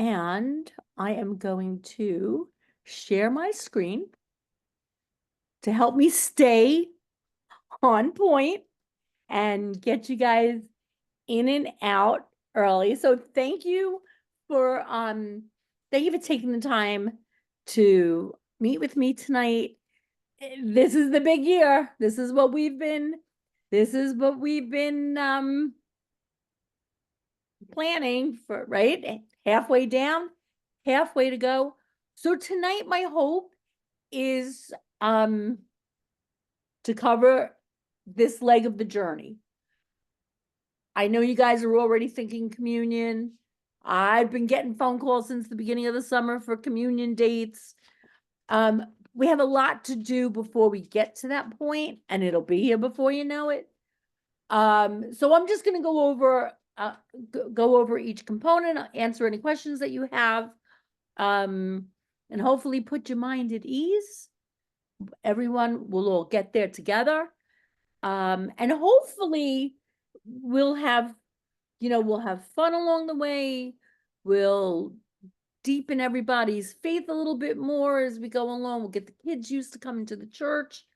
And I am going to share my screen to help me stay on point and get you guys in and out early. So thank you for taking the time to meet with me tonight. This is the big year. This is what we've been planning for, right? Halfway down, halfway to go. So tonight my hope is to cover this leg of the journey. I know you guys are already thinking communion. I've been getting phone calls since the beginning of the summer for communion dates. We have a lot to do before we get to that point, and it'll be here before you know it. So I'm just going to go over each component, answer any questions that you have, and hopefully put your mind at ease. Everyone will all get there together. And hopefully we'll have fun along the way. We'll deepen everybody's faith a little bit more as we go along. We'll get the kids used to coming to the church.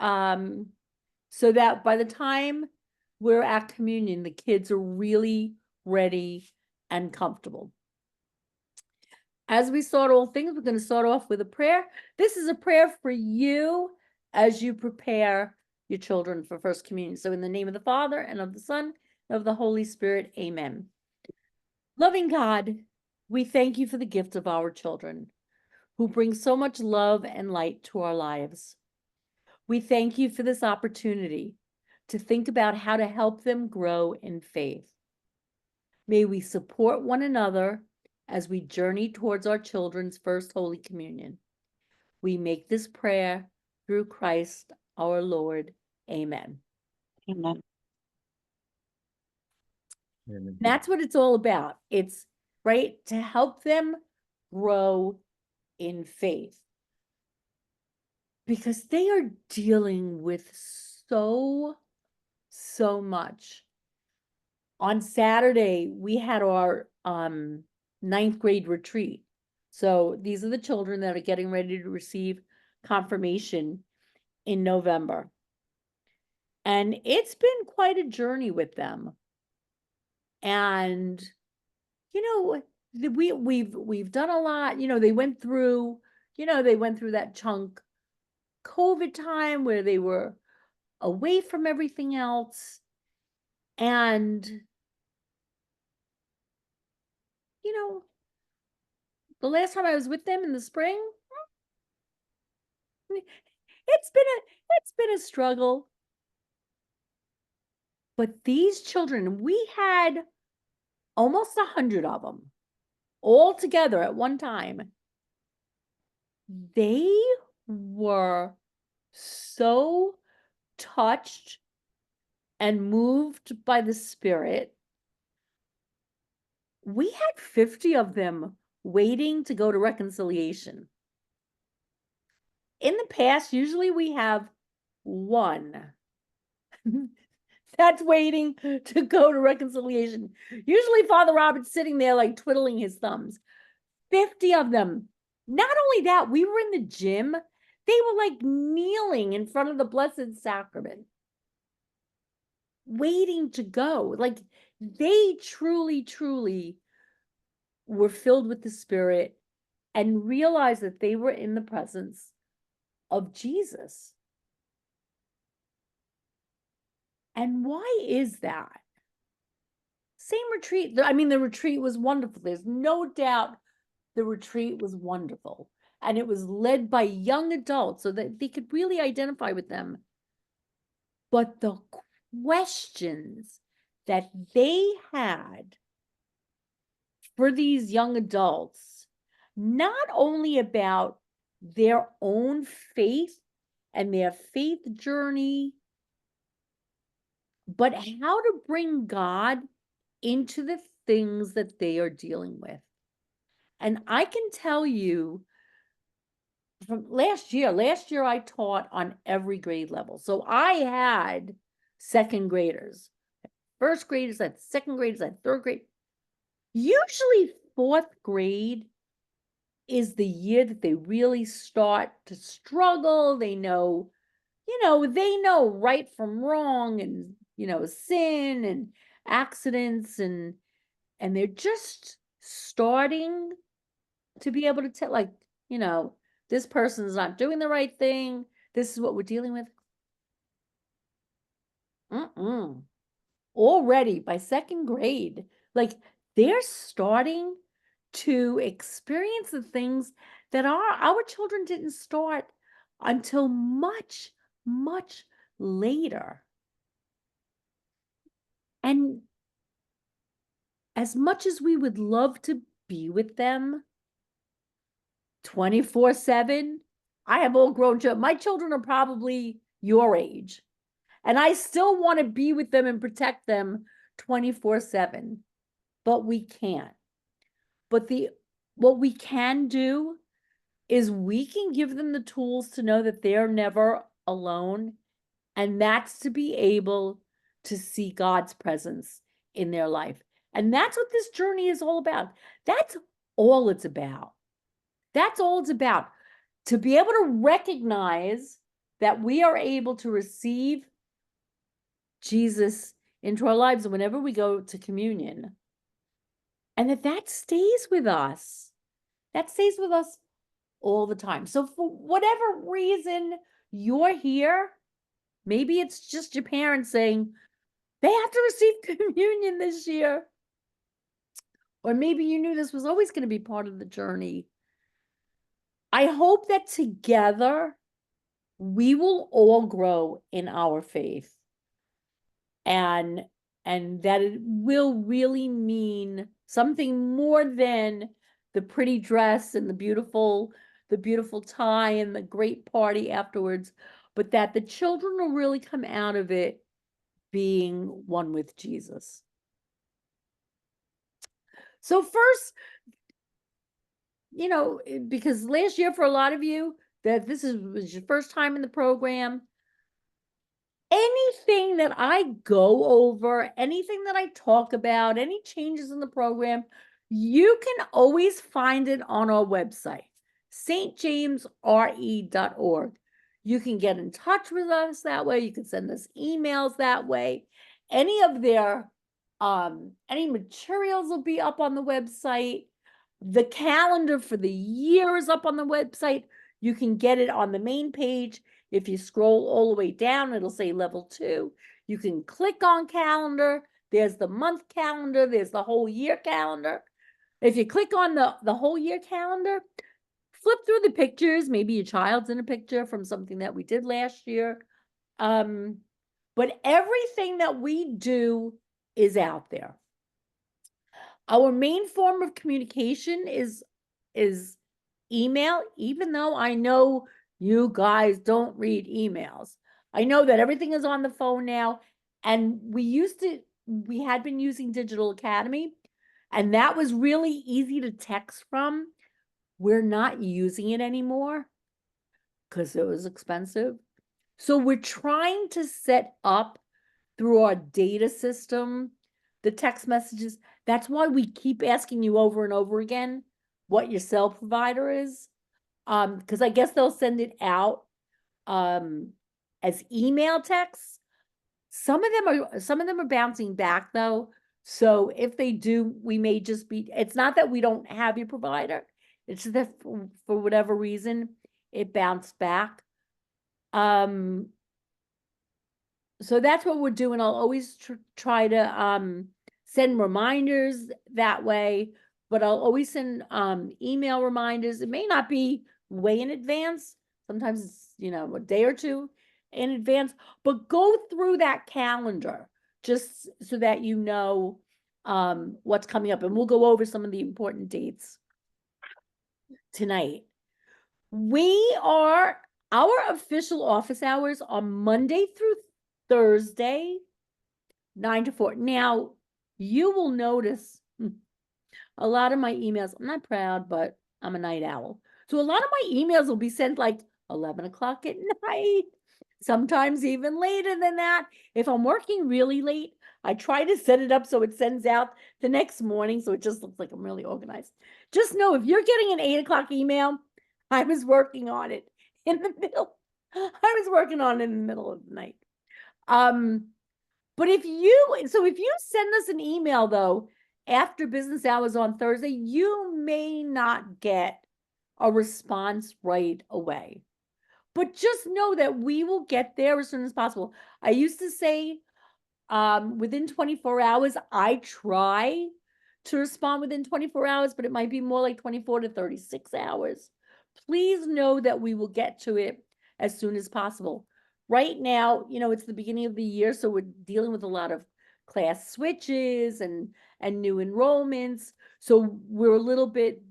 So that by the time we're at communion, the kids are really ready and comfortable. As we start all things, we're going to start off with a prayer. This is a prayer for you as you prepare your children for First Communion. So in the name of the Father, and of the Son, and of the Holy Spirit, amen. Loving God, we thank you for the gift of our children, who bring so much love and light to our lives. We thank you for this opportunity to think about how to help them grow in faith. May we support one another as we journey towards our children's first Holy Communion. We make this prayer through Christ our Lord. Amen. Amen. That's what it's all about. It's right to help them grow in faith, because they are dealing with so much. On Saturday, we had our 9th grade retreat. So these are the children that are getting ready to receive confirmation in November. And it's been quite a journey with them. And, we've done a lot. They went through that chunk COVID time where they were away from everything else. And, the last time I was with them in the spring, it's been a struggle. But these children, we had almost 100 of them all together at one time. They were so touched and moved by the Spirit. We had 50 of them waiting to go to reconciliation. In the past, usually we have one that's waiting to go to reconciliation. Usually Father Robert's sitting there like twiddling his thumbs. 50 of them. Not only that, we were in the gym. They were like kneeling in front of the Blessed Sacrament, waiting to go. Like they truly were filled with the Spirit and realized that they were in the presence of Jesus. And why is that? Same retreat. I mean, the retreat was wonderful. There's no doubt the retreat was wonderful. And it was led by young adults so that they could really identify with them. But the questions that they had for these young adults, not only about their own faith and their faith journey, but how to bring God into the things that they are dealing with. And I can tell you from last year I taught on every grade level. So I had second graders, first graders, I had second graders, I had third grade. Usually fourth grade is the year that they really start to struggle. They know, they know right from wrong and, sin and accidents and they're just starting to be able to tell, like, this person's not doing the right thing. This is what we're dealing with. Already by second grade, like they're starting to experience the things that our children didn't start until much, much later. And as much as we would love to be with them 24/7, I have all grown children. My children are probably your age. And I still want to be with them and protect them 24/7, but we can't. But what we can do is we can give them the tools to know that they're never alone. And that's to be able to see God's presence in their life. And that's what this journey is all about. That's all it's about. That's all it's about. To be able to recognize that we are able to receive Jesus into our lives whenever we go to communion. And that stays with us. That stays with us all the time. So for whatever reason you're here, maybe it's just your parents saying they have to receive communion this year. Or maybe you knew this was always going to be part of the journey. I hope that together we will all grow in our faith. And that it will really mean something more than the pretty dress and the beautiful tie and the great party afterwards, but that the children will really come out of it being one with Jesus. So first, because last year for a lot of you, that was your first time in the program, anything that I go over, anything that I talk about, any changes in the program, you can always find it on our website, stjamesre.org. You can get in touch with us that way. You can send us emails that way. Any of their, any materials will be up on the website. The calendar for the year is up on the website. You can get it on the main page. If you scroll all the way down, it'll say level 2. You can click on calendar. There's the month calendar. There's the whole year calendar. If you click on the whole year calendar, flip through the pictures. Maybe your child's in a picture from something that we did last year. But everything that we do is out there. Our main form of communication is email, even though I know you guys don't read emails. I know that everything is on the phone now, and we had been using Digital Academy, and that was really easy to text from. We're not using it anymore because it was expensive. So we're trying to set up through our data system the text messages. That's why we keep asking you over and over again what your cell provider is. Because I guess they'll send it out as email texts. Some of them are bouncing back though. So if they do, we may just be, it's not that we don't have your provider. It's just that for whatever reason, it bounced back. So that's what we're doing. I'll always try to send reminders that way, but I'll always send email reminders. It may not be way in advance. Sometimes it's, a day or two in advance, but go through that calendar just so that you know what's coming up. And we'll go over some of the important dates tonight. Our official office hours are Monday through Thursday, 9 to 4. Now, you will notice a lot of my emails, I'm not proud, but I'm a night owl. So a lot of my emails will be sent like 11 o'clock at night, sometimes even later than that. If I'm working really late, I try to set it up so it sends out the next morning, so it just looks like I'm really organized. Just know if you're getting an 8 o'clock email, I was working on it in the middle. I was working on it in the middle of the night. But if you send us an email though, after business hours on Thursday, you may not get a response right away. But just know that we will get there as soon as possible. I used to say within 24 hours, I try to respond within 24 hours, but it might be more like 24 to 36 hours. Please know that we will get to it as soon as possible. Right now, it's the beginning of the year, so we're dealing with a lot of class switches and new enrollments. So we're a little bit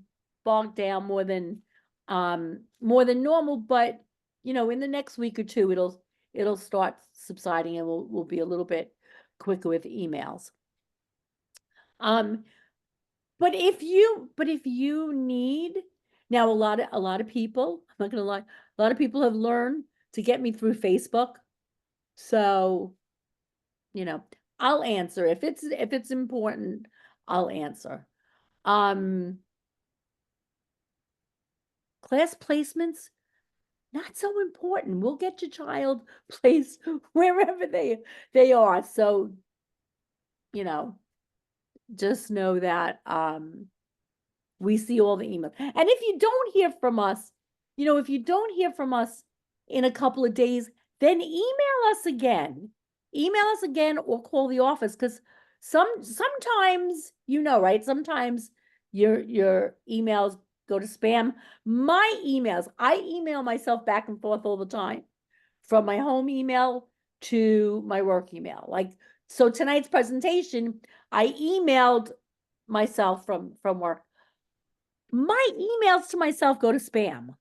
bogged down more than normal, but in the next week or two, it'll start subsiding and we'll be a little bit quicker with emails. But if you need, now a lot of people, I'm not gonna lie, a lot of people have learned to get me through Facebook. So, I'll answer if it's important, I'll answer. Class placements, not so important. We'll get your child placed wherever they are. So, just know that we see all the emails. And if you don't hear from us, in a couple of days, then email us again. Email us again or call the office, because sometimes, right? Sometimes your emails go to spam. My emails, I email myself back and forth all the time from my home email to my work email. Like, so tonight's presentation, I emailed myself from work. My emails to myself go to spam.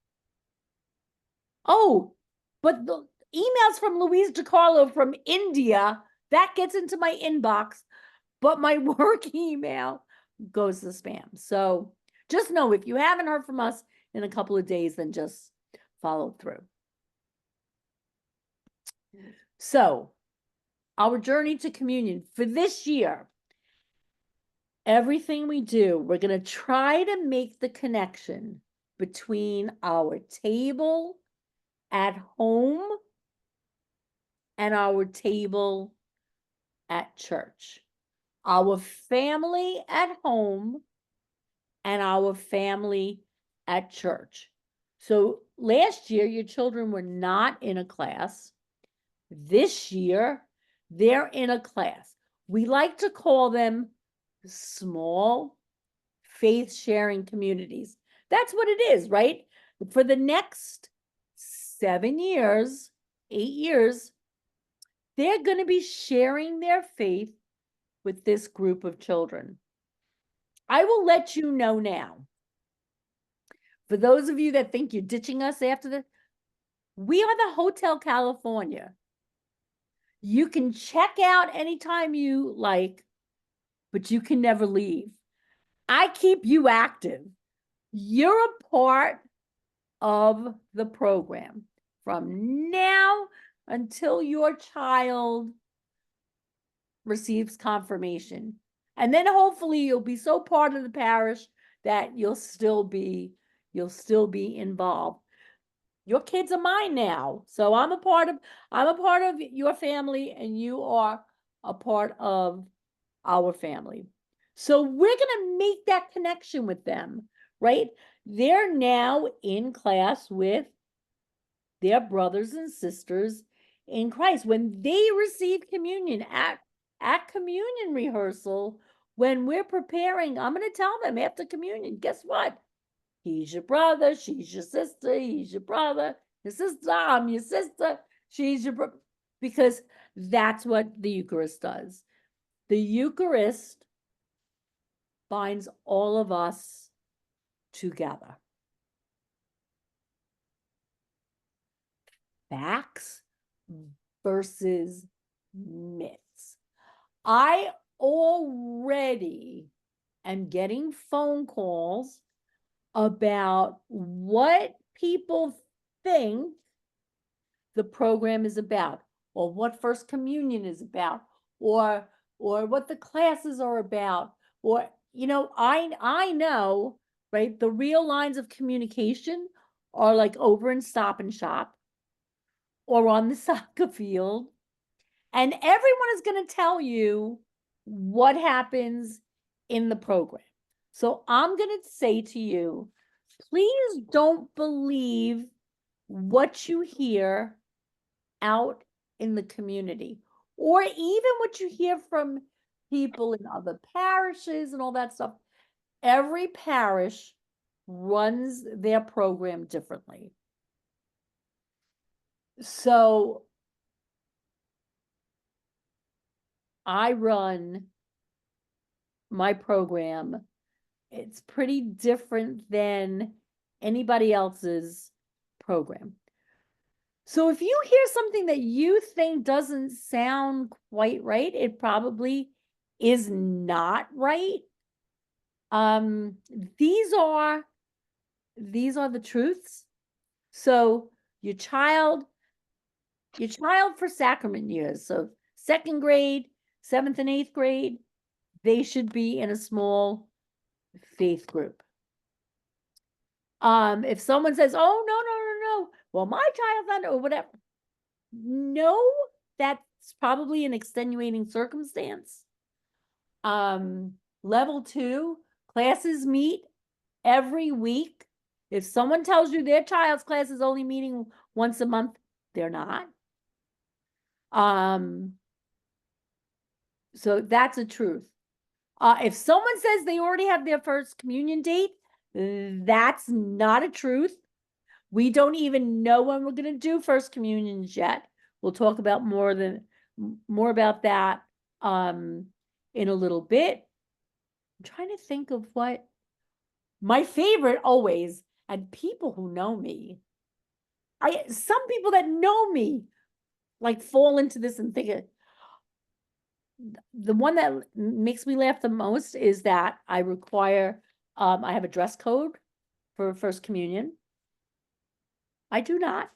Oh, but the emails from Louise DiCarlo from India, that gets into my inbox, but my work email goes to spam. So just know, if you haven't heard from us in a couple of days, then just follow through. So our journey to communion for this year, everything we do, we're going to try to make the connection between our table at home and our table at church. Our family at home and our family at church. So last year, your children were not in a class. This year, they're in a class. We like to call them small faith-sharing communities. That's what it is, right? For the next 7 years, 8 years, they're going to be sharing their faith with this group of children. I will let you know now. For those of you that think you're ditching us after this, we are the Hotel California. You can check out anytime you like, but you can never leave. I keep you active. You're a part of the program from now until your child receives confirmation. And then hopefully you'll be so part of the parish that you'll still be involved. Your kids are mine now. So I'm a part of your family, and you are a part of our family. So we're going to make that connection with them, right? They're now in class with their brothers and sisters in Christ. When they receive communion at communion rehearsal, when we're preparing, I'm going to tell them after communion, guess what? He's your brother, she's your sister, he's your brother, your sister, I'm your sister, she's your brother. Because that's what the Eucharist does. The Eucharist binds all of us together. Facts versus myths. I already am getting phone calls about what people think the program is about, or what First Communion is about, or or what the classes are about, or, I know, right, the real lines of communication are like over in Stop and Shop or on the soccer field. And everyone is going to tell you what happens in the program. So I'm going to say to you, please don't believe what you hear out in the community, or even what you hear from people in other parishes and all that stuff. Every parish runs their program differently. So I run my program. It's pretty different than anybody else's program. So if you hear something that you think doesn't sound quite right, it probably is not right. These are the truths. So your child for sacrament years, so second grade, 7th and 8th grade, they should be in a small faith group. If someone says, "Oh, no, well, my child's not," or whatever, no, that's probably an extenuating circumstance. Level 2, classes meet every week. If someone tells you their child's class is only meeting once a month, they're not. So that's a truth. If someone says they already have their first communion date, that's not a truth. We don't even know when we're going to do first communions yet. We'll talk about more about that in a little bit. I'm trying to think of what my favorite always, and people who know me, some people that know me like fall into this and think it. The one that makes me laugh the most is that I require, I have a dress code for first communion. I do not.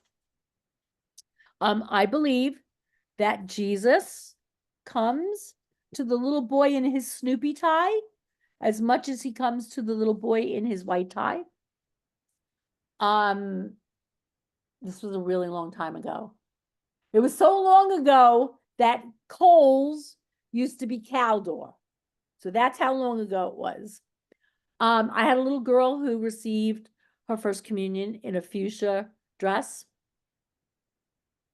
I believe that Jesus comes to the little boy in his Snoopy tie as much as he comes to the little boy in his white tie. This was a really long time ago. It was so long ago that Kohl's used to be Caldor. So that's how long ago it was. I had a little girl who received her first communion in a fuchsia dress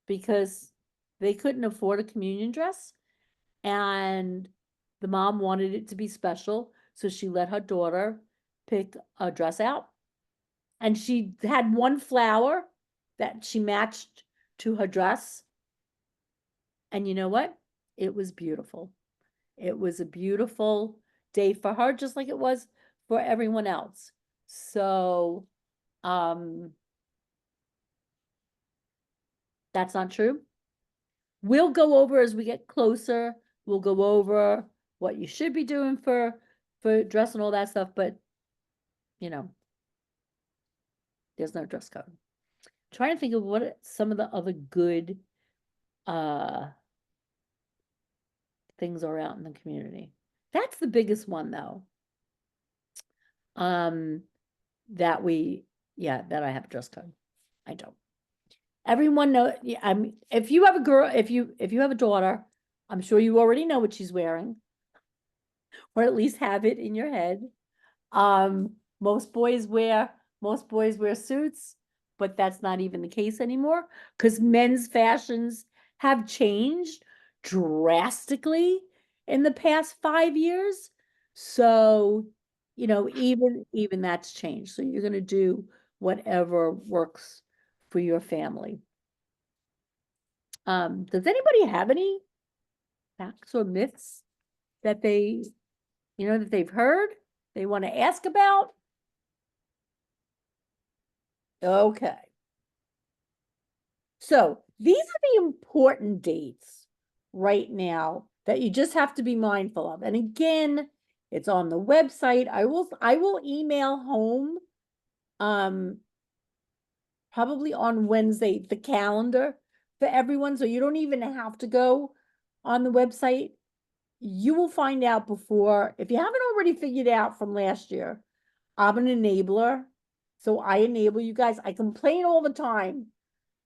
because they couldn't afford a communion dress, and the mom wanted it to be special, so she let her daughter pick a dress out. And she had one flower that she matched to her dress. And you know what? It was beautiful. It was a beautiful day for her, just like it was for everyone else. So, that's not true. We'll go over as we get closer. We'll go over what you should be doing for dress and all that stuff, but there's no dress code. I'm trying to think of what some of the other good things are out in the community. That's the biggest one though. That I have a dress code. I don't. Everyone know. I mean, if you have a girl, if you have a daughter, I'm sure you already know what she's wearing, or at least have it in your head. Most boys wear suits, but that's not even the case anymore because men's fashions have changed drastically in the past 5 years. So, even that's changed. So you're going to do whatever works for your family. Does anybody have any facts or myths that they've heard, they want to ask about? Okay. So these are the important dates right now that you just have to be mindful of. And again, it's on the website. I will email home probably on Wednesday the calendar for everyone, so you don't even have to go on the website you will find out before, if you haven't already figured out from last year, I'm an enabler. So I enable you guys. I complain all the time.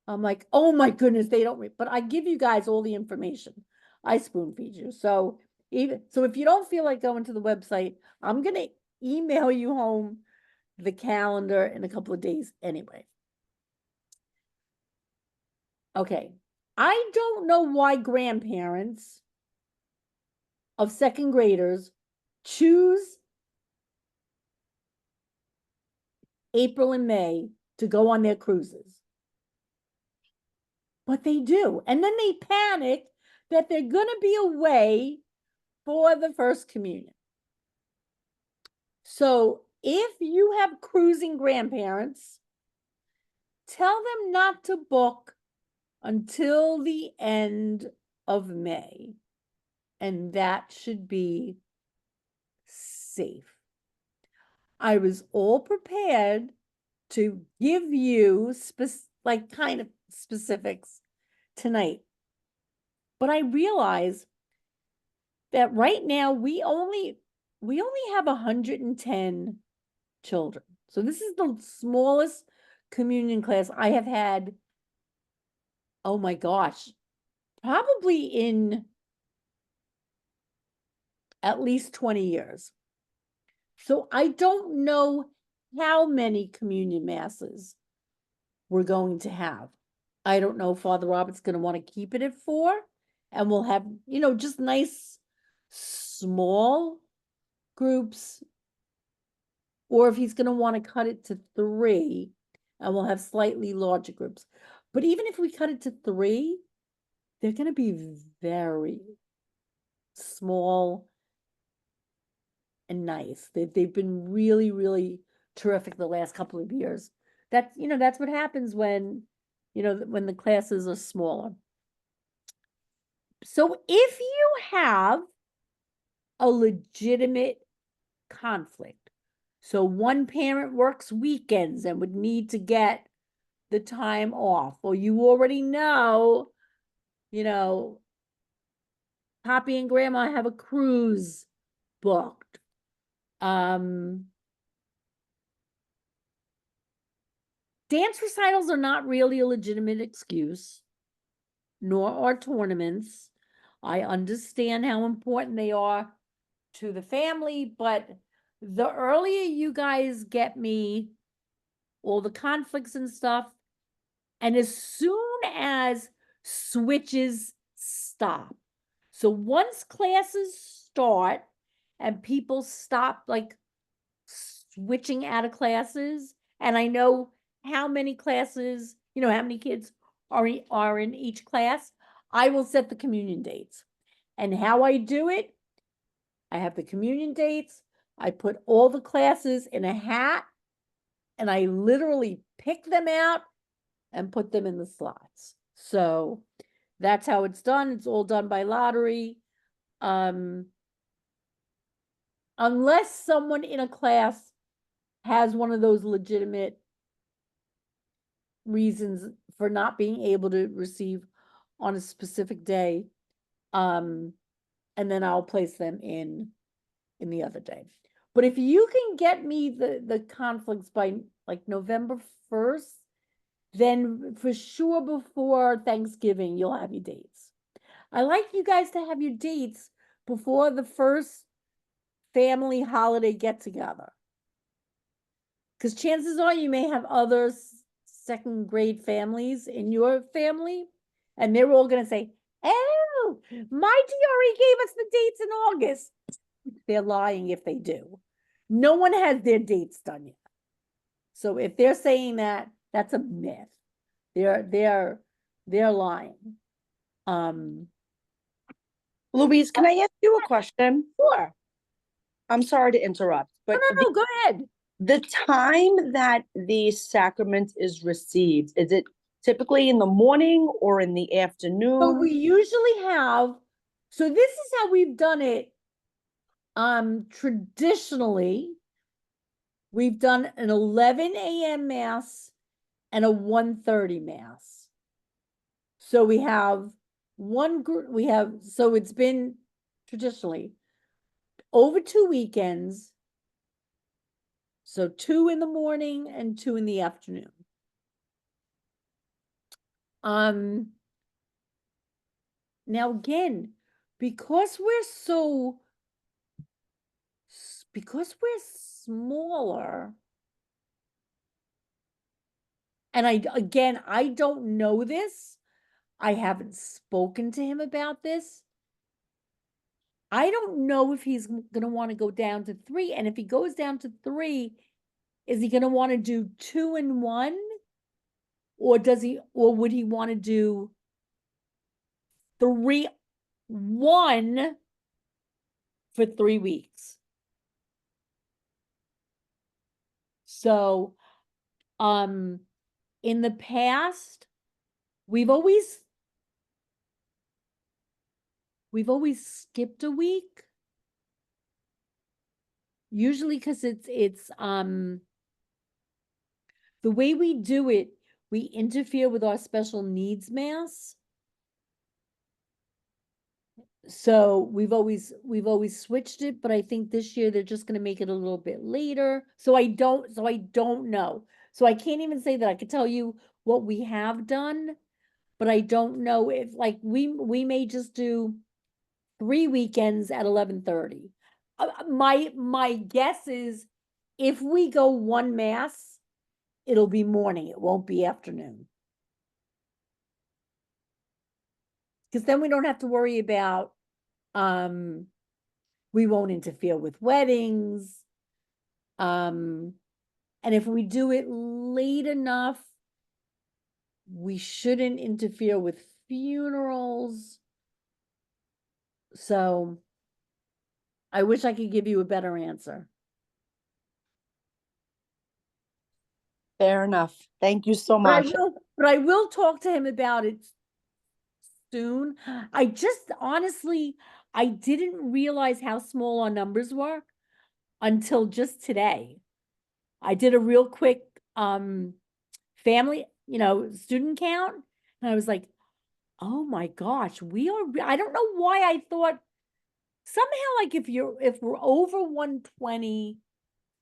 I'm like, oh my goodness, they don't, but I give you guys all the information. I spoon feed you. So if you don't feel like going to the website, I'm gonna email you home the calendar in a couple of days anyway. Okay. I don't know why grandparents of second graders choose April and May to go on their cruises. But they do. And then they panic that they're going to be away for the first communion. So if you have cruising grandparents, tell them not to book until the end of May. And that should be safe. I was all prepared to give you kind of specifics tonight. But I realize that right now we only have 110 children. So this is the smallest communion class I have had, oh my gosh, probably in at least 20 years. So I don't know how many communion masses we're going to have. I don't know if Father Robert's going to want to keep it at 4, and we'll have, just nice small groups, or if he's going to want to cut it to 3 and we'll have slightly larger groups. But even if we cut it to 3, they're going to be very small and nice. They've been really, really terrific the last couple of years. That's what happens when, when the classes are smaller. So if you have a legitimate conflict, so one parent works weekends and would need to get the time off, or you already know, Poppy and Grandma have a cruise booked. Dance recitals are not really a legitimate excuse, nor are tournaments. I understand how important they are to the family, but the earlier you guys get me all the conflicts and stuff, and as soon as switches stop. So once classes start and people stop like switching out of classes, and I know how many classes, how many kids are in each class, I will set the communion dates. And how I do it, I have the communion dates, I put all the classes in a hat, and I literally pick them out and put them in the slots. So that's how it's done. It's all done by lottery. Unless someone in a class has one of those legitimate reasons for not being able to receive on a specific day, and then I'll place them in the other day. But if you can get me the conflicts by like November 1st, then for sure before Thanksgiving, you'll have your dates. I like you guys to have your dates before the first family holiday get together. Because chances are you may have other second grade families in your family, and they're all going to say, oh, my DRE gave us the dates in August. They're lying if they do. No one has their dates done yet. So if they're saying that, that's a myth. They're lying. Louise, can I ask you a question? Sure. I'm sorry to interrupt, but No, go ahead. the time that the sacrament is received, is it typically in the morning or in the afternoon? So we usually have, so this is how we've done it. Traditionally, we've done an 11 a.m. mass and a 1:30 mass. So we have one group, so it's been traditionally, over 2 weekends. So 2 in the morning and 2 in the afternoon. Now again, because we're smaller, and I don't know this. I haven't spoken to him about this. I don't know if he's going to want to go down to 3. And if he goes down to 3, is he going to want to do 2 and 1? Or would he want to do 3, 1 for 3 weeks? So, in the past, we've always skipped a week. Usually because it's the way we do it, we interfere with our special needs mass. So we've always switched it, but I think this year they're just going to make it a little bit later. So I don't know. So I can't even say that I could tell you what we have done, but I don't know if, like, we may just do 3 weekends at 11:30. My guess is if we go 1 mass, it'll be morning. It won't be afternoon. Because then we don't have to worry about, we won't interfere with weddings. And if we do it late enough, we shouldn't interfere with funerals. So I wish I could give you a better answer. Fair enough. Thank you so much. But I will talk to him about it soon. I just honestly, I didn't realize how small our numbers were until just today. I did a real quick family, student count, and I was like, oh my gosh, I don't know why I thought somehow, like, if we're over 120,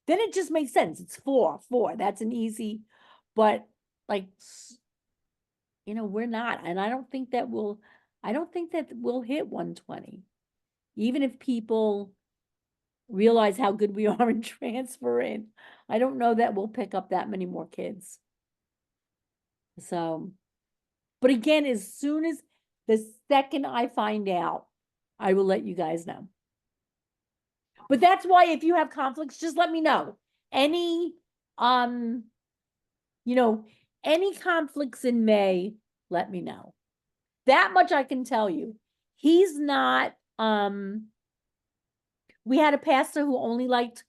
then it just makes sense. It's 4. That's an easy, but like, we're not, and I don't think that we'll hit 120, even if people realize how good we are in transferring. I don't know that we'll pick up that many more kids. So, but again, as soon as the second I find out, I will let you guys know. But that's why if you have conflicts, just let me know. Any any conflicts in May, let me know. That much I can tell you. He's not, we had a pastor who only liked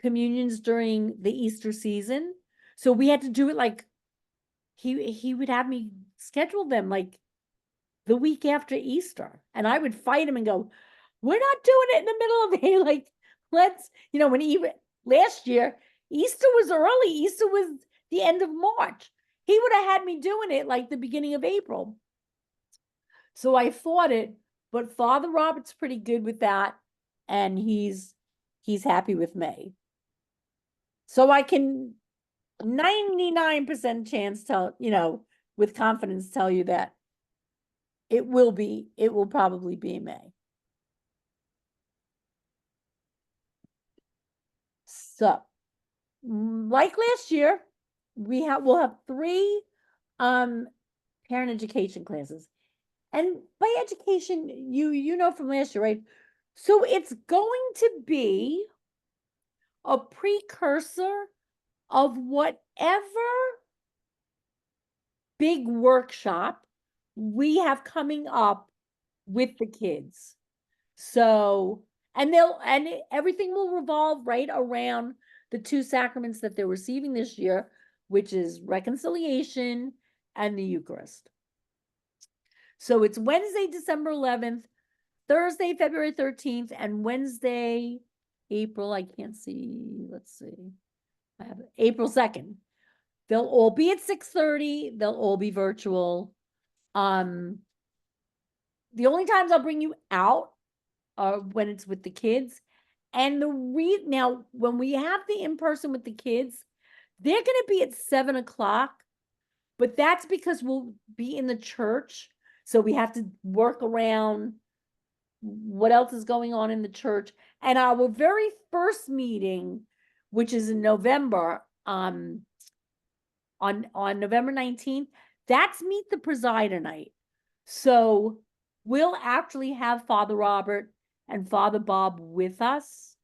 communions during the Easter season. So we had to do it like, he would have me schedule them like the week after Easter. And I would fight him and go, we're not doing it in the middle of May. Like, let's, when even last year, Easter was early. Easter was the end of March. He would have had me doing it like the beginning of April. So I fought it, but Father Robert's pretty good with that. And he's happy with May. So I can 99% chance with confidence tell you that it will probably be May. So, like last year, we'll have 3 parent education classes. And by education, you know from last year, right? So it's going to be a precursor of whatever big workshop we have coming up with the kids. So, and everything will revolve right around the 2 sacraments that they're receiving this year, which is reconciliation and the Eucharist. So it's Wednesday, December 11th, Thursday, February 13th, and Wednesday, April, I can't see, let's see, I have April 2nd. They'll all be at 6:30. They'll all be virtual. The only times I'll bring you out when it's with the kids. And now when we have the in-person with the kids, they're going to be at 7 o'clock, but that's because we'll be in the church. So we have to work around what else is going on in the church. And our very first meeting, which is in November, on November 19th, that's Meet the Presider night. So we'll actually have Father Robert and Father Bob with us.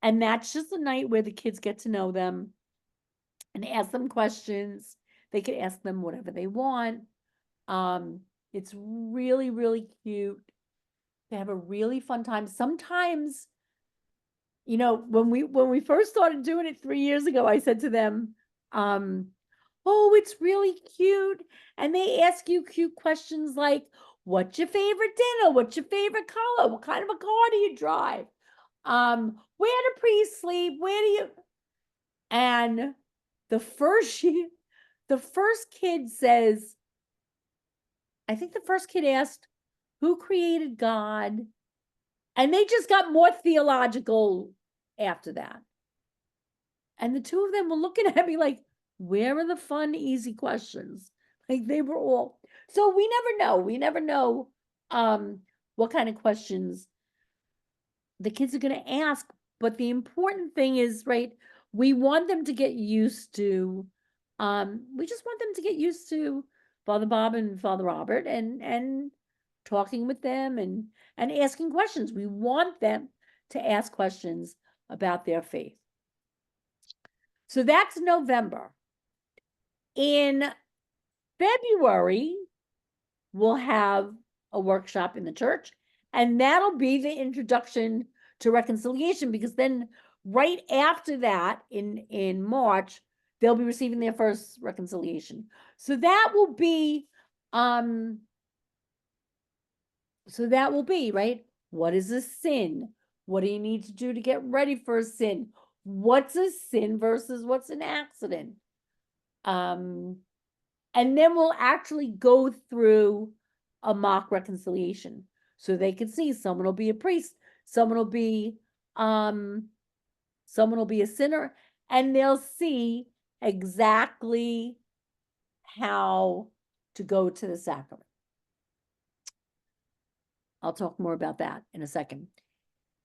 And that's just a night where the kids get to know them and ask them questions. They could ask them whatever they want. It's really, really cute. They have a really fun time. Sometimes, when we first started doing it 3 years ago, I said to them, oh, it's really cute. And they ask you cute questions like, what's your favorite dinner? What's your favorite color? What kind of a car do you drive? Where do priests sleep? Where do you? And the first kid says, I think the first kid asked, who created God? And they just got more theological after that. And the two of them were looking at me like, where are the fun, easy questions? Like they were all, so we never know. We never know what kind of questions the kids are going to ask. But the important thing is, right, we want them to get used to, we just want them to get used to Father Bob and Father Robert and talking with them and asking questions. We want them to ask questions about their faith. So that's November. In February, we'll have a workshop in the church, and that'll be the introduction to reconciliation, because then right after that, in March, they'll be receiving their first reconciliation. So that will be, right? What is a sin? What do you need to do to get ready for a sin? What's a sin versus what's an accident? And then we'll actually go through a mock reconciliation so they can see someone will be a priest, someone will be a sinner, and they'll see exactly how to go to the sacrament. I'll talk more about that in a second.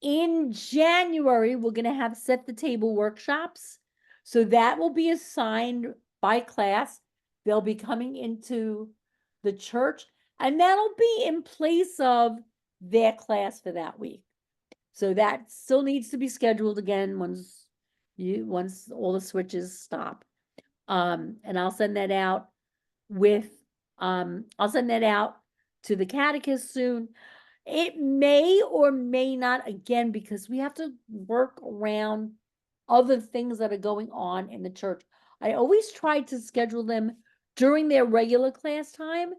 In January, we're going to have set the table workshops. So that will be assigned by class. They'll be coming into the church, and that'll be in place of their class for that week. So that still needs to be scheduled again once all the switches stop. And I'll send that out to the catechist soon. It may or may not, again, because we have to work around other things that are going on in the church. I always try to schedule them during their regular class time.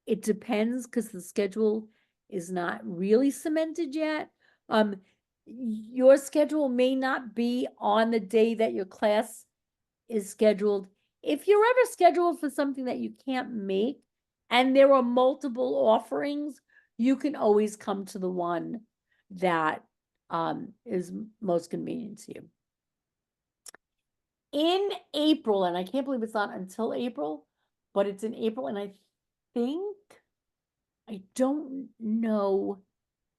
It depends, because the schedule is not really cemented yet. Your schedule may not be on the day that your class is scheduled. If you're ever scheduled for something that you can't make, and there are multiple offerings, you can always come to the one that is most convenient to you. In April, and I can't believe it's not until April, but it's in April, and I don't know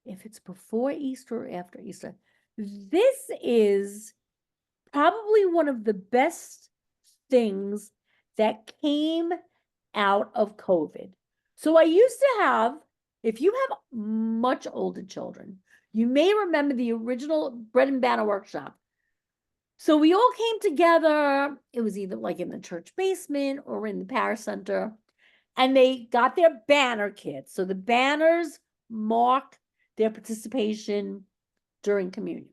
if it's before Easter or after Easter. This is probably one of the best things that came out of COVID. So I used to have, if you have much older children, you may remember the original Bread and Banner workshop. So we all came together. It was either like in the church basement or in the parish center, and they got their banner kits. So the banners mark their participation during communion.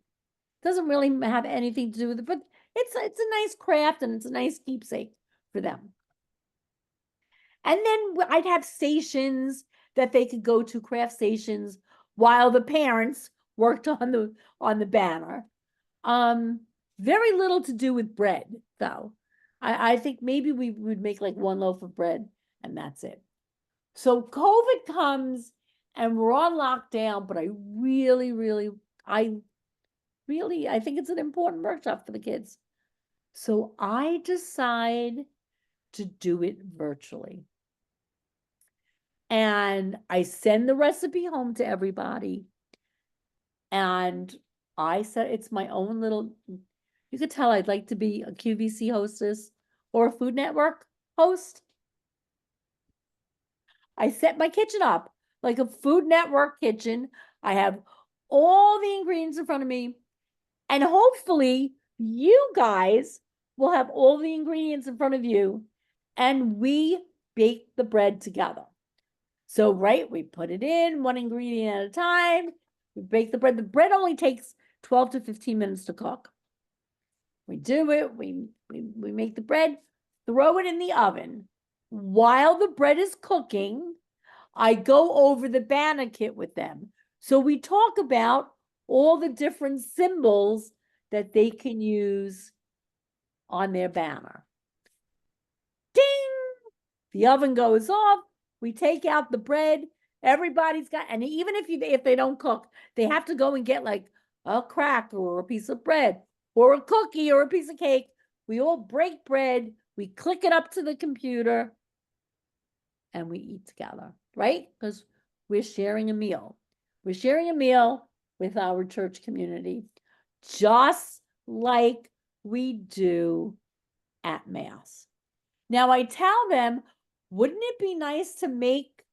Doesn't really have anything to do with it, but it's a nice craft and it's a nice keepsake for them. And then I'd have stations that they could go to, craft stations, while the parents worked on the banner. Very little to do with bread, though. I think maybe we would make like one loaf of bread and that's it. So COVID comes, and we're on lockdown, but I think it's an important workshop for the kids. So I decide to do it virtually. And I send the recipe home to everybody. And I said it's my own little, you could tell I'd like to be a QVC hostess or a Food Network host. I set my kitchen up like a Food Network kitchen. I have all the ingredients in front of me. And hopefully you guys will have all the ingredients in front of you. And we bake the bread together. So, right, we put it in one ingredient at a time. We bake the bread. The bread only takes 12 to 15 minutes to cook. We do it. We make the bread, throw it in the oven. While the bread is cooking, I go over the banner kit with them. So we talk about all the different symbols that they can use on their banner. Ding! The oven goes off. We take out the bread. Everybody's got, and even if they don't cook, they have to go and get like a cracker or a piece of bread or a cookie or a piece of cake. We all break bread. We click it up to the computer and we eat together, right? Because we're sharing a meal. We're sharing a meal with our church community, just like we do at Mass. Now I tell them, wouldn't it be nice to make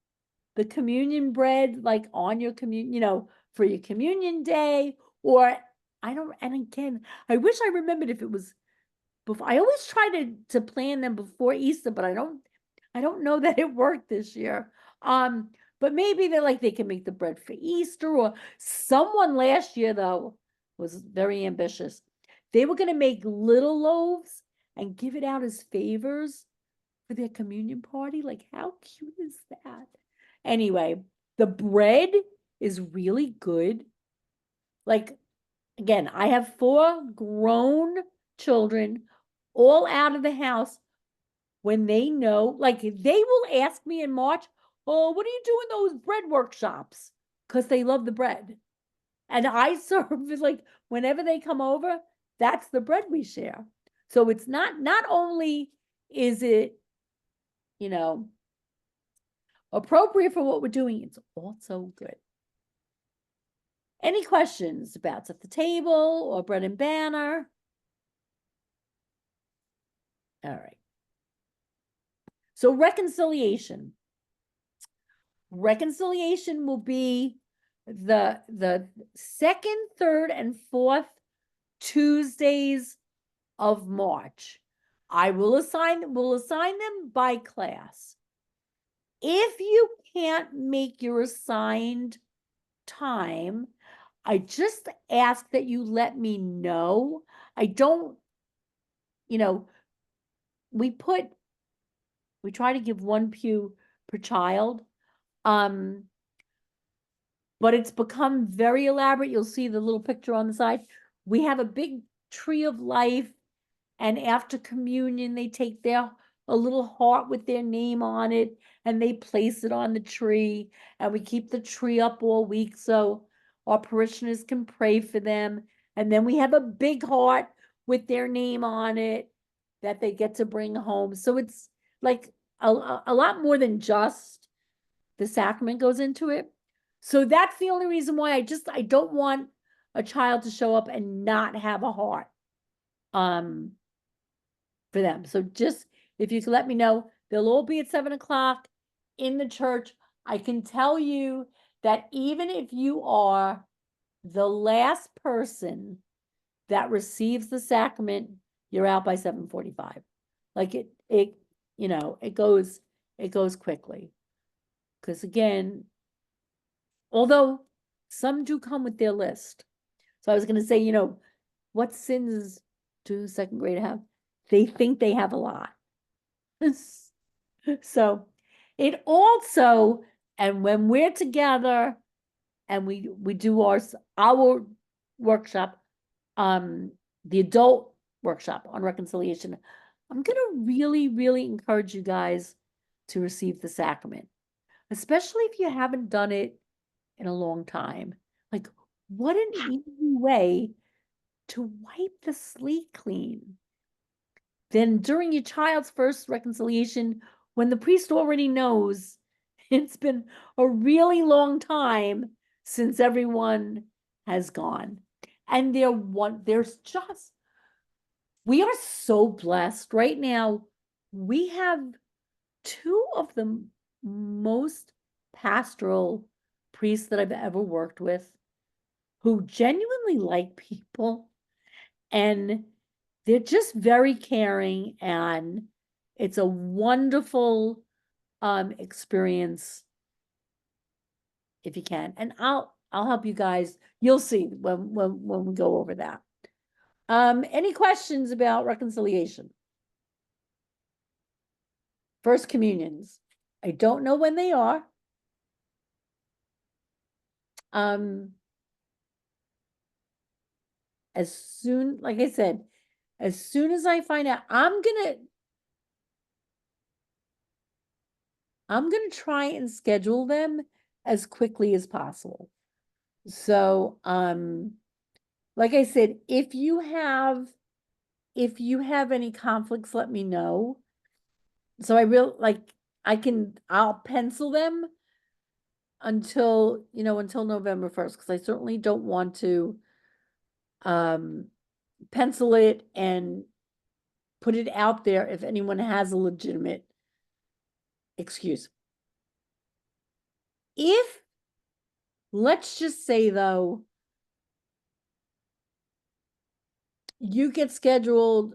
the communion bread like on your communion, for your communion day? Or and again, I wish I remembered if it was before. I always try to plan them before Easter, but I don't know that it worked this year. But maybe they can make the bread for Easter, or someone last year though was very ambitious. They were going to make little loaves and give it out as favors for their communion party. Like, how cute is that? Anyway, the bread is really good. Like, again, I have 4 grown children all out of the house. When they know, like, they will ask me in March, oh, what are you doing those bread workshops? Because they love the bread. And I serve like whenever they come over, that's the bread we share. So it's not only is it, appropriate for what we're doing, it's also good. Any questions about Set the Table or Bread and Banner? All right. So reconciliation. Reconciliation will be the second, third, and fourth Tuesdays of March. I will assign them by class. If you can't make your assigned time, I just ask that you let me know. I don't, we try to give 1 pew per child. But it's become very elaborate. You'll see the little picture on the side. We have a big tree of life, and after communion, they take a little heart with their name on it, and they place it on the tree, and we keep the tree up all week so our parishioners can pray for them. And then we have a big heart with their name on it that they get to bring home. So it's like a lot more than just the sacrament goes into it. So that's the only reason why I don't want a child to show up and not have a heart for them. So just, if you could let me know, they'll all be at 7 o'clock in the church. I can tell you that even if you are the last person that receives the sacrament, you're out by 7:45. Like it goes quickly. Because again, although some do come with their list. So I was going to say, what sins do second grade have? They think they have a lot. So it also, and when we're together and we do our workshop, the adult workshop on reconciliation, I'm going to really, really encourage you guys to receive the sacrament, especially if you haven't done it in a long time. Like, what an easy way to wipe the slate clean. Then during your child's first reconciliation, when the priest already knows it's been a really long time since everyone has gone. And there's just, we are so blessed right now. We have two of the most pastoral priests that I've ever worked with who genuinely like people, and they're just very caring, and it's a wonderful experience if you can. And I'll help you guys. You'll see when we go over that. Any questions about reconciliation? First communions. I don't know when they are. As soon, like I said, as soon as I find out, I'm gonna try and schedule them as quickly as possible. So, like I said, if you have any conflicts, let me know. So I'll pencil them until November 1st, because I certainly don't want to pencil it and put it out there if anyone has a legitimate excuse. If, let's just say though, you get scheduled,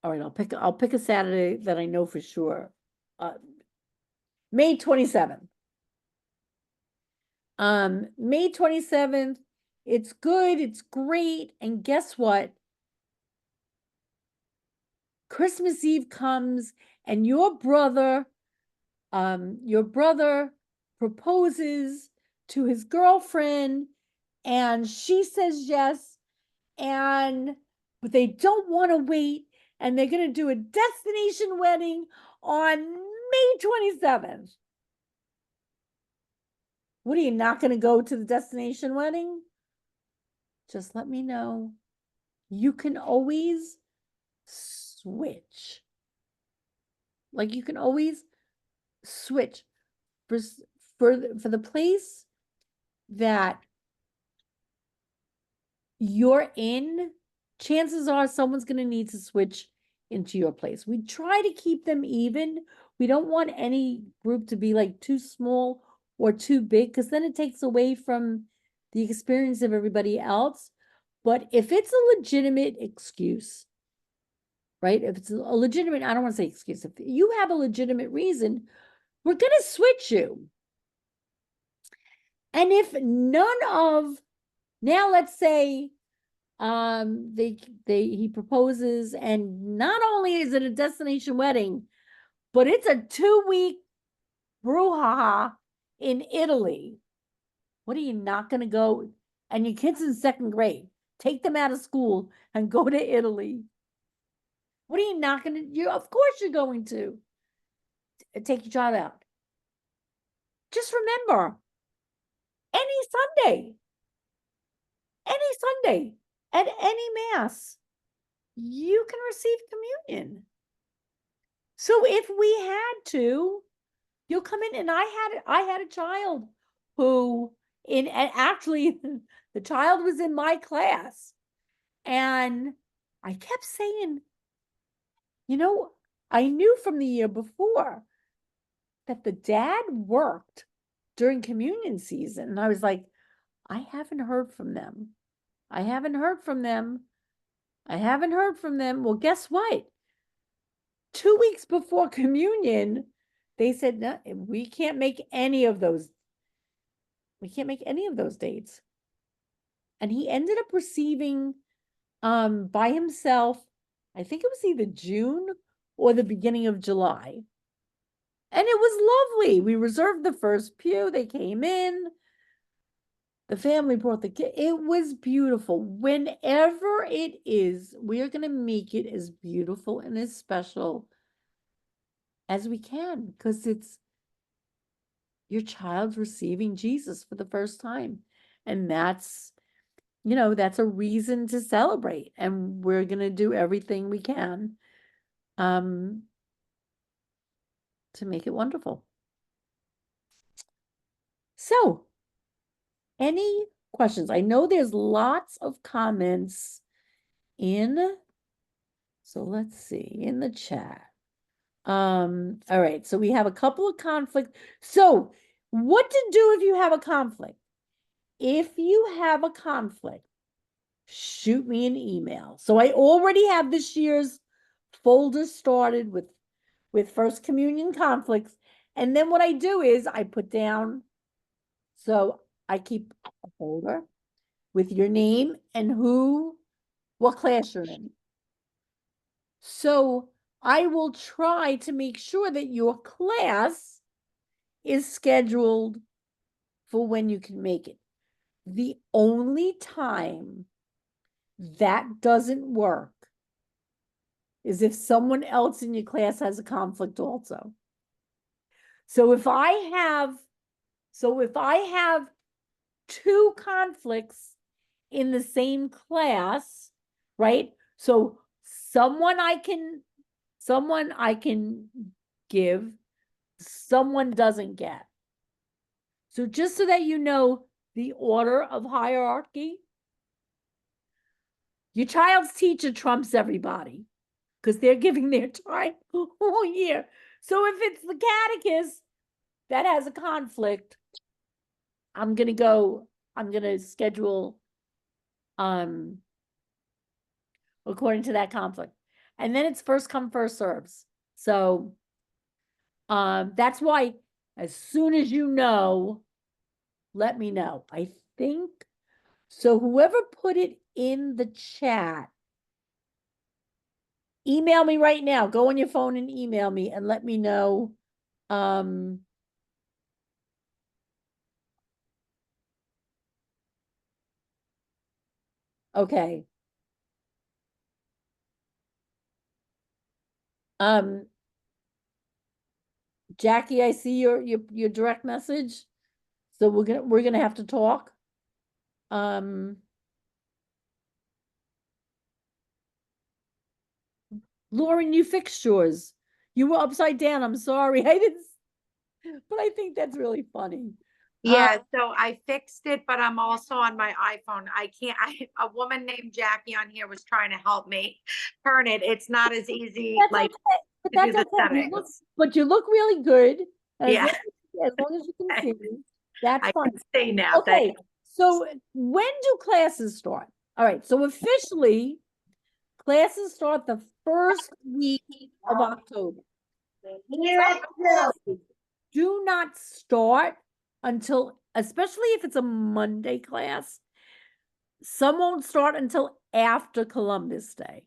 all right, I'll pick a Saturday that I know for sure. May 27th. May 27th, it's good, it's great, and guess what? Christmas Eve comes and your brother proposes to his girlfriend and she says yes, but they don't want to wait, and they're going to do a destination wedding on May 27th. What, are you not going to go to the destination wedding? Just let me know. You can always switch. Like, you can always switch for the place that you're in. Chances are someone's going to need to switch into your place. We try to keep them even. We don't want any group to be like too small or too big, because then it takes away from the experience of everybody else. But if it's a legitimate excuse, right? If it's a legitimate, I don't want to say excuse. If you have a legitimate reason, we're going to switch you. And if now let's say he proposes, and not only is it a destination wedding, but it's a 2-week brouhaha in Italy. What, are you not going to go? And your kid's in 2nd grade. Take them out of school and go to Italy. What, are you not going to? Of course you're going to take your child out. Just remember, any Sunday at any mass, you can receive communion. So if we had to, you'll come in. And I had a child who, and actually the child was in my class, and I kept saying, I knew from the year before that the dad worked during communion season. And I was like, I haven't heard from them. I haven't heard from them. I haven't heard from them. Well, guess what? 2 weeks before communion, they said, no, we can't make any of those. We can't make any of those dates. And he ended up receiving by himself, I think it was either June or the beginning of July. And it was lovely. We reserved the first pew. They came in. The family brought the kid. It was beautiful. Whenever it is, we are going to make it as beautiful and as special as we can, because your child's receiving Jesus for the first time. And that's, you know, that's a reason to celebrate. And we're going to do everything we can to make it wonderful. So, any questions? I know there's lots of comments so let's see, in the chat. All right, so we have a couple of conflicts. So, what to do if you have a conflict? If you have a conflict, shoot me an email. So I already have this year's folder started with First Communion conflicts. And then what I do is I put down, so I keep a folder with your name and what class you're in. So I will try to make sure that your class is scheduled for when you can make it. The only time that doesn't work is if someone else in your class has a conflict also. So if I have two conflicts in the same class, right? So someone I can give, someone doesn't get. So just so that you know the order of hierarchy, your child's teacher trumps everybody because they're giving their time all year. So if it's the catechist that has a conflict, I'm going to schedule according to that conflict. And then it's first come, first serves. So that's why as soon as you know, let me know. I think so. Whoever put it in the chat, email me right now. Go on your phone and email me and let me know. Okay. Jackie, I see your direct message. So we're gonna have to talk. Lauren, you fixed yours. You were upside down. I'm sorry. I didn't, but I think that's really funny. Yeah, so I fixed it, but I'm also on my iPhone. A woman named Jackie on here was trying to help me turn it. It's not as easy That's like okay. But to do that's the okay. settings. But you look really good. As Yeah. as long as you can see, that's I fine. can see now. Okay. So when do classes start? All right. So officially, classes start the first week of October. Some classes do not start until, especially if it's a Monday class, some won't start until after Columbus Day.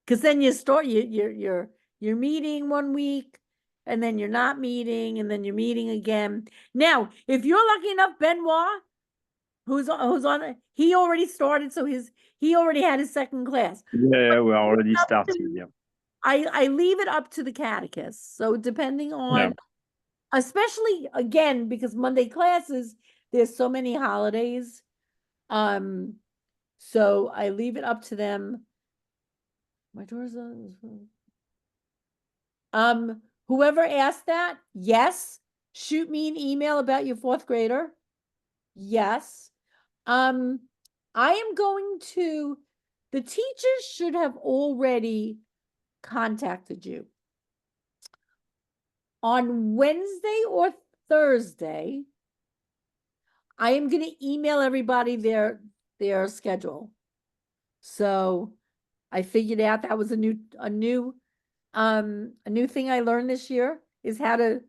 Because then you start you're meeting one week and then you're not meeting and then you're meeting again. Now, if you're lucky enough, Benoit, who's on, he already started, so he already had his second class. Yeah, we are already starting. Yeah. I leave it up to the catechist. So depending on, especially again, because Monday classes, there's so many holidays. So I leave it up to them. My door's on. Whoever asked that, yes, shoot me an email about your fourth grader. Yes. I am going to, the teachers should have already contacted you. On Wednesday or Thursday, I am going to email everybody their schedule. So I figured out that was a new thing I learned this year is how to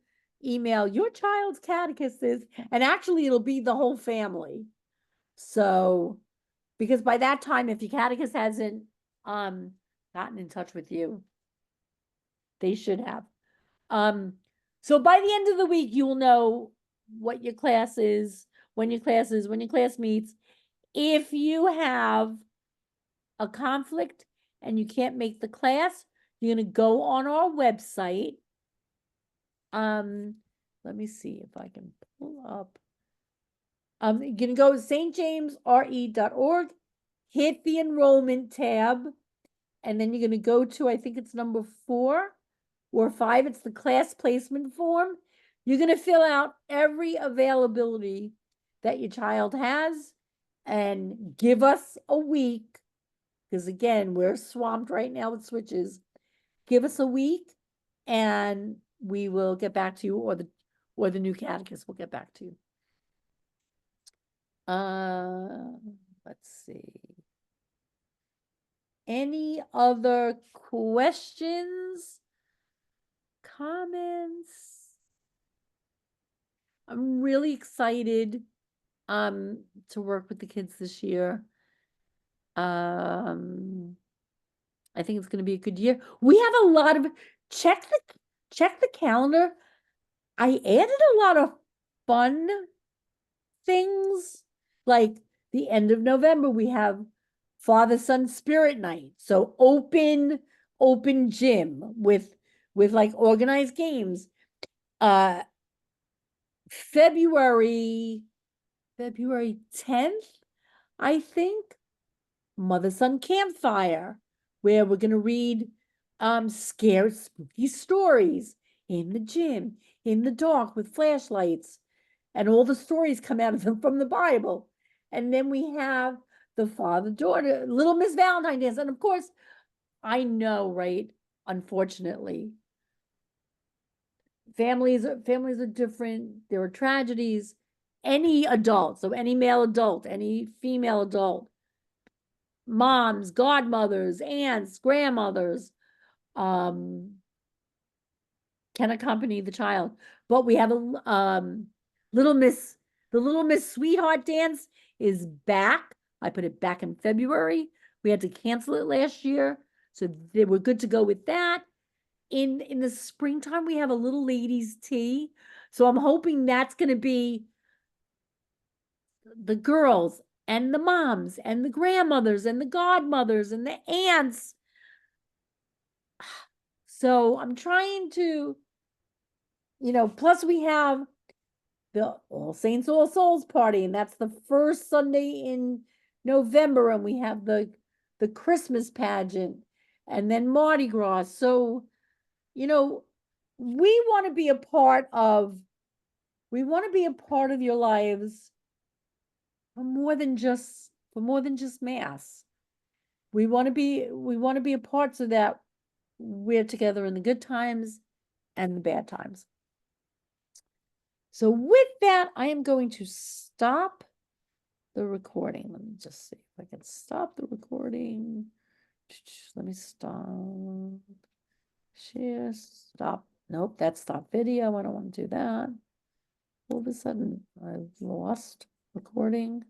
email your child's catechist is, and actually it'll be the whole family. So, because by that time, if your catechist hasn't gotten in touch with you, they should have. So by the end of the week, you will know what your class is, when your class meets. If you have a conflict and you can't make the class, you're going to go on our website, let me see if I can pull up. You can go to stjamesre.org, hit the enrollment tab, and then you're going to go to, I think it's number 4 or 5. It's the class placement form. You're going to fill out every availability that your child has and give us a week, because again, we're swamped right now with switches. Give us a week and we will get back to you, or the new catechist will get back to you. Let's see. Any other questions? Comments? I'm really excited to work with the kids this year. I think it's going to be a good year. We have a lot of check the calendar. I added a lot of fun things, like the end of November we have Father Son Spirit Night, so open gym with like organized games. February 10th, I think, Mother Son Campfire, where we're gonna read scary spooky stories in the gym, in the dark with flashlights, and all the stories come out of them from the Bible. And then we have the father-daughter, Little Miss Valentine dance. And of course, I know, right? Unfortunately, families are different. There are tragedies. Any adult, so any male adult, any female adult, moms, godmothers, aunts, grandmothers, can accompany the child. But we have a the Little Miss Sweetheart dance is back. I put it back in February. We had to cancel it last year, so they were good to go with that. In the springtime, we have a little ladies' tea. So I'm hoping that's going to be the girls and the moms and the grandmothers and the godmothers and the aunts. So I'm trying to, plus we have the All Saints, All Souls party, and that's the first Sunday in November, and we have the Christmas pageant, and then Mardi Gras. So, we want to be a part of your lives for more than just Mass. We want to be a part so that we're together in the good times and the bad times. So with that, I am going to stop the recording. Let me just see if I can stop the recording. Let me stop. Share, stop. Nope, that's stop video. I don't want to do that. All of a sudden, I've lost recording.